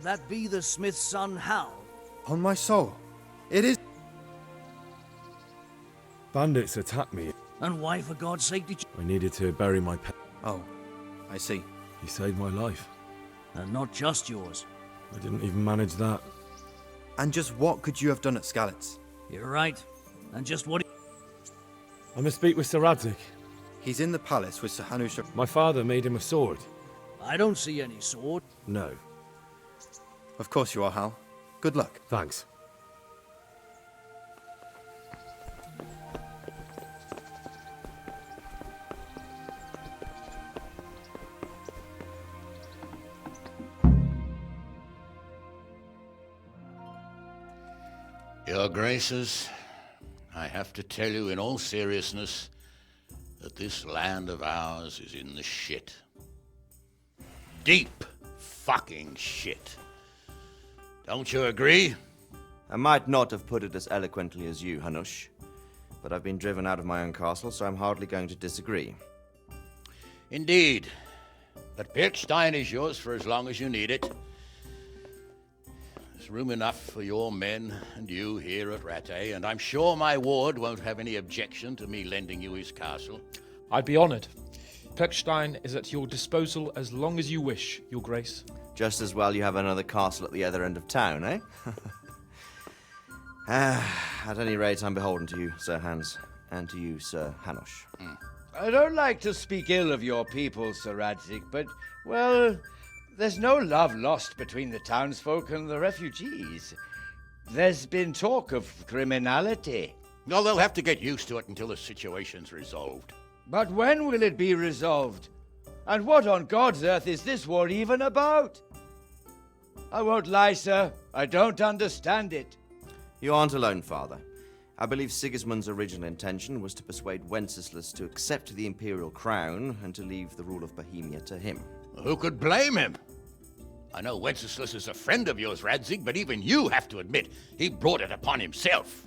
that be the smith's son, Hal? On my soul, it is. Bandits attacked me. And why, for God's sake, did you... I needed to bury my pet. Oh, I see. He saved my life. And not just yours. I didn't even manage that. And just what could you have done at Skalitz? You're right. And just what... I must speak with Sir Radzig. He's in the palace with Sir Hanush. My father made him a sword. I don't see any sword. No. Of course you are, Hal. Good luck. Thanks. Your Graces, I have to tell you in all seriousness that this land of ours is in the shit. Deep fucking shit. Don't you agree? I might not have put it as eloquently as you, Hanush, but I've been driven out of my own castle, so I'm hardly going to disagree. Indeed. But Pirkstein is yours for as long as you need it. There's room enough for your men and you here at Rattay, and I'm sure my ward won't have any objection to me lending you his castle. I'd be honored. Pirkstein is at your disposal as long as you wish, Your Grace. Just as well you have another castle at the other end of town, eh? At any rate, I'm beholden to you, Sir Hans, and to you, Sir Hanush. I don't like to speak ill of your people, Sir Radzig, but, well, there's no love lost between the townsfolk and the refugees. There's been talk of criminality. No, they'll have to get used to it until the situation's resolved. But when will it be resolved? And what on God's earth is this war even about? I won't lie, sir. I don't understand it. You aren't alone, Father. I believe Sigismund's original intention was to persuade Wenceslas to accept the imperial crown and to leave the rule of Bohemia to him. Who could blame him? I know Wenceslas is a friend of yours, Radzig, but even you have to admit he brought it upon himself.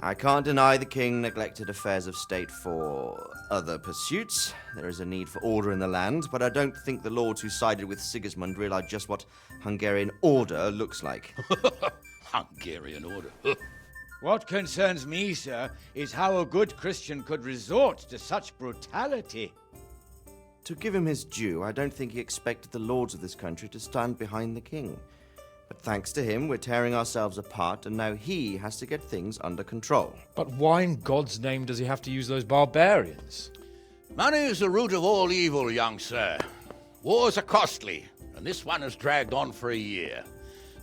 I can't deny the king neglected affairs of state for other pursuits. There is a need for order in the land, but I don't think the lords who sided with Sigismund realized just what Hungarian order looks like. Hungarian order. What concerns me, sir, is how a good Christian could resort to such brutality. To give him his due, I don't think he expected the lords of this country to stand behind the king. But thanks to him, we're tearing ourselves apart, and now he has to get things under control. But why in God's name does he have to use those barbarians? Money is the root of all evil, young sir. Wars are costly, and this one has dragged on for a year.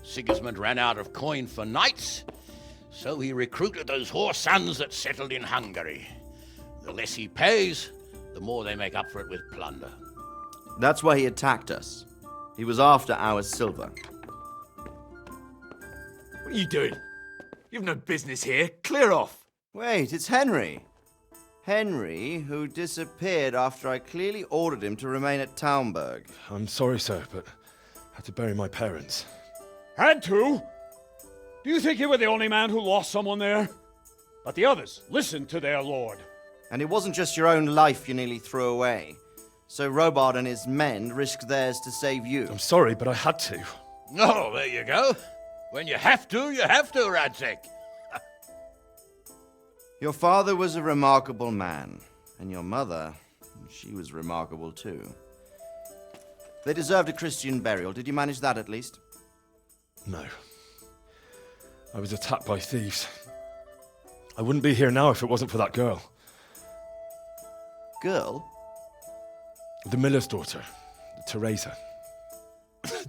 Sigismund ran out of coin for knights, so he recruited those whore sons that settled in Hungary. The less he pays, the more they make up for it with plunder. That's why he attacked us. He was after our silver. What are you doing? You've no business here. Clear off. Wait, it's Henry. Henry, who disappeared after I clearly ordered him to remain at Taunberg. I'm sorry, sir, but I had to bury my parents. Had to? Do you think you were the only man who lost someone there? But the others listened to their lord. And it wasn't just your own life you nearly threw away. So Robard and his men risked theirs to save you. I'm sorry, but I had to. Oh, there you go. When you have to, Radzig. Your father was a remarkable man, and your mother, she was remarkable too. They deserved a Christian burial. Did you manage that at least? No. I was attacked by thieves. I wouldn't be here now if it wasn't for that girl. Girl? The miller's daughter, Teresa.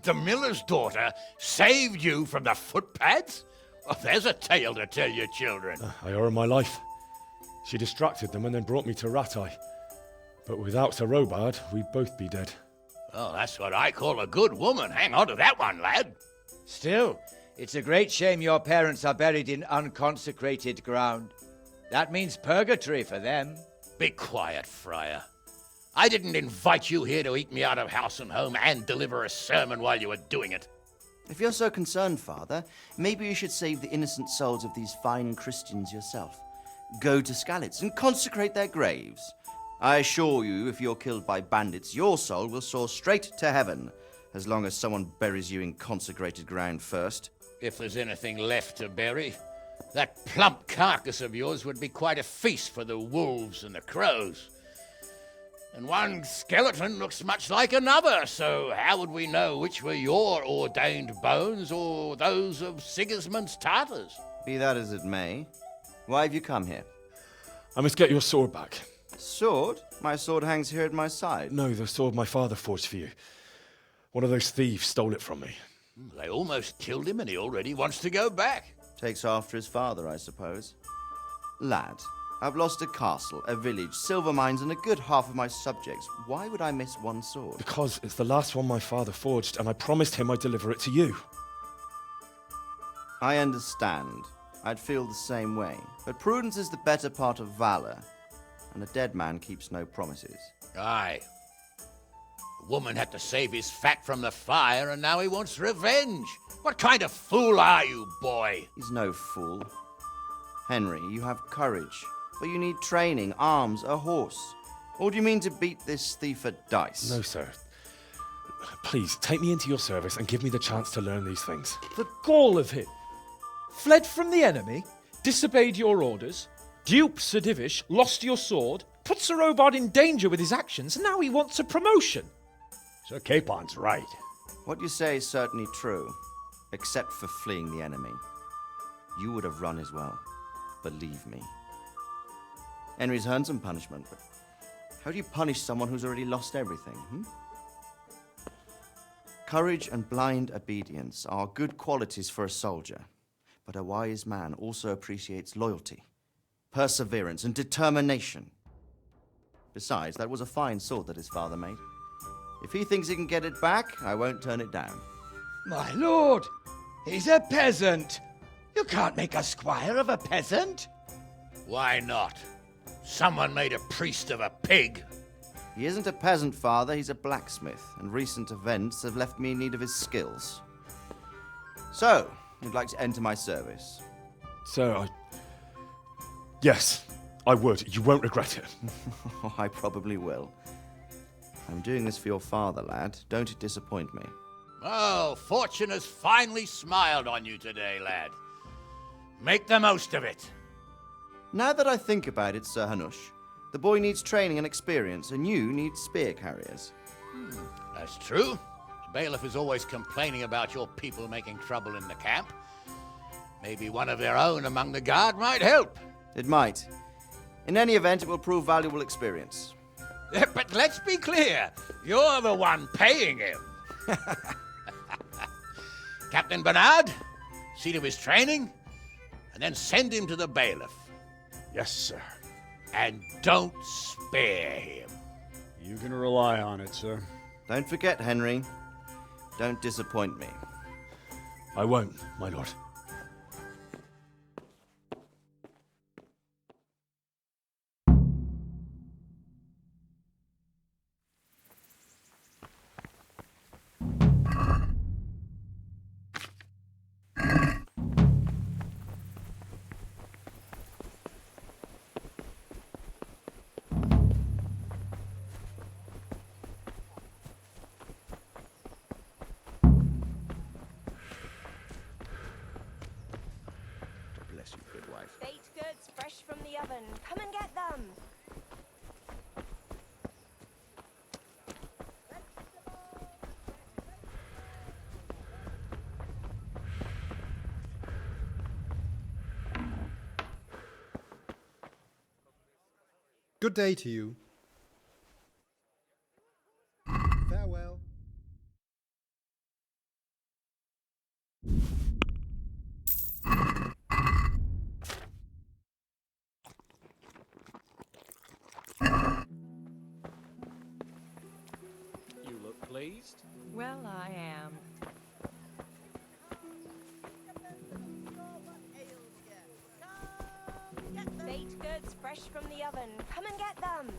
The miller's daughter saved you from the footpads? Oh, there's a tale to tell your children. I owe her my life. She distracted them and then brought me to Rattay. But without Sir Robard, we'd both be dead. Oh, that's what I call a good woman. Hang on to that one, lad. Still, it's a great shame your parents are buried in unconsecrated ground. That means purgatory for them. Be quiet, Friar. I didn't invite you here to eat me out of house and home and deliver a sermon while you were doing it. If you're so concerned, Father, maybe you should save the innocent souls of these fine Christians yourself. Go to Skalitz and consecrate their graves. I assure you, if you're killed by bandits, your soul will soar straight to heaven. as long as someone buries you in consecrated ground first. If there's anything left to bury, that plump carcass of yours would be quite a feast for the wolves and the crows. And one skeleton looks much like another, so how would we know which were your ordained bones or those of Sigismund's Tartars? Be that as it may, why have you come here? I must get your sword back. Sword? My sword hangs here at my side. No, the sword my father forged for you. One of those thieves stole it from me. They almost killed him and he already wants to go back. Takes after his father, I suppose. Lad, I've lost a castle, a village, silver mines, and a good half of my subjects. Why would I miss one sword? Because it's the last one my father forged, and I promised him I'd deliver it to you. I understand. I'd feel the same way. But prudence is the better part of valor, and a dead man keeps no promises. Aye. The woman had to save his fat from the fire, and now he wants revenge. What kind of fool are you, boy? He's no fool. Henry, you have courage, but you need training, arms, a horse. Or do you mean to beat this thief at dice? No, sir. Please, take me into your service and give me the chance to learn these things. The gall of him! Fled from the enemy, disobeyed your orders, duped Sir Divish, lost your sword, put Sir Robard in danger with his actions, and now he wants a promotion. Sir Capon's right. What you say is certainly true, except for fleeing the enemy. You would have run as well, believe me. Henry's earned some punishment, but how do you punish someone who's already lost everything, Courage and blind obedience are good qualities for a soldier, but a wise man also appreciates loyalty, perseverance, and determination. Besides, that was a fine sword that his father made. If he thinks he can get it back, I won't turn it down. My lord, he's a peasant. You can't make a squire of a peasant. Why not? Someone made a priest of a pig. He isn't a peasant, father, he's a blacksmith, and recent events have left me in need of his skills. So, you'd like to enter my service? Sir, Yes, I would. You won't regret it. Oh, I probably will. I'm doing this for your father, lad. Don't it disappoint me. Oh, fortune has finally smiled on you today, lad. Make the most of it. Now that I think about it, Sir Hanush, the boy needs training and experience, and you need spear carriers. That's true. The bailiff is always complaining about your people making trouble in the camp. Maybe one of their own among the guard might help. It might. In any event, it will prove valuable experience. But let's be clear, you're the one paying him. Captain Bernard, see to his training, and then send him to the bailiff. Yes, sir. And don't spare him. You can rely on it, sir. Don't forget, Henry. Don't disappoint me. I won't, my lord. Bless you, good wife. Baked goods fresh from the oven. Come and get them. Good day to you. Farewell. You look pleased. Well, I am. Baked goods fresh from the oven. Come and get them.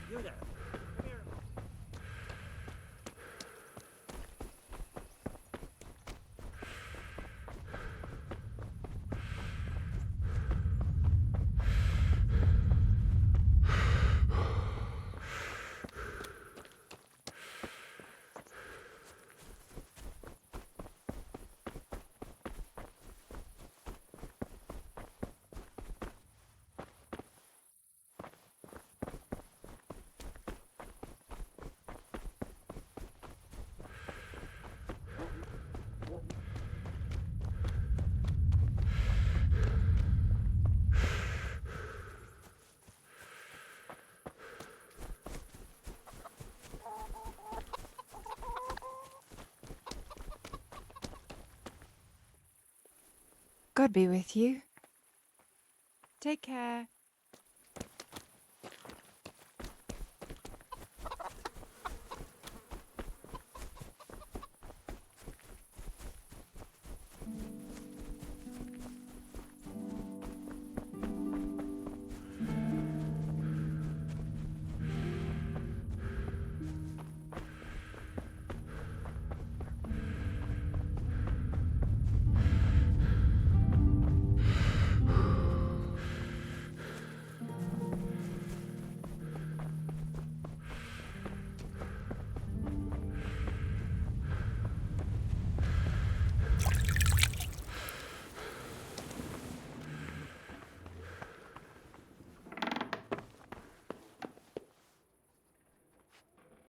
You there. Come here. God be with you. Take care.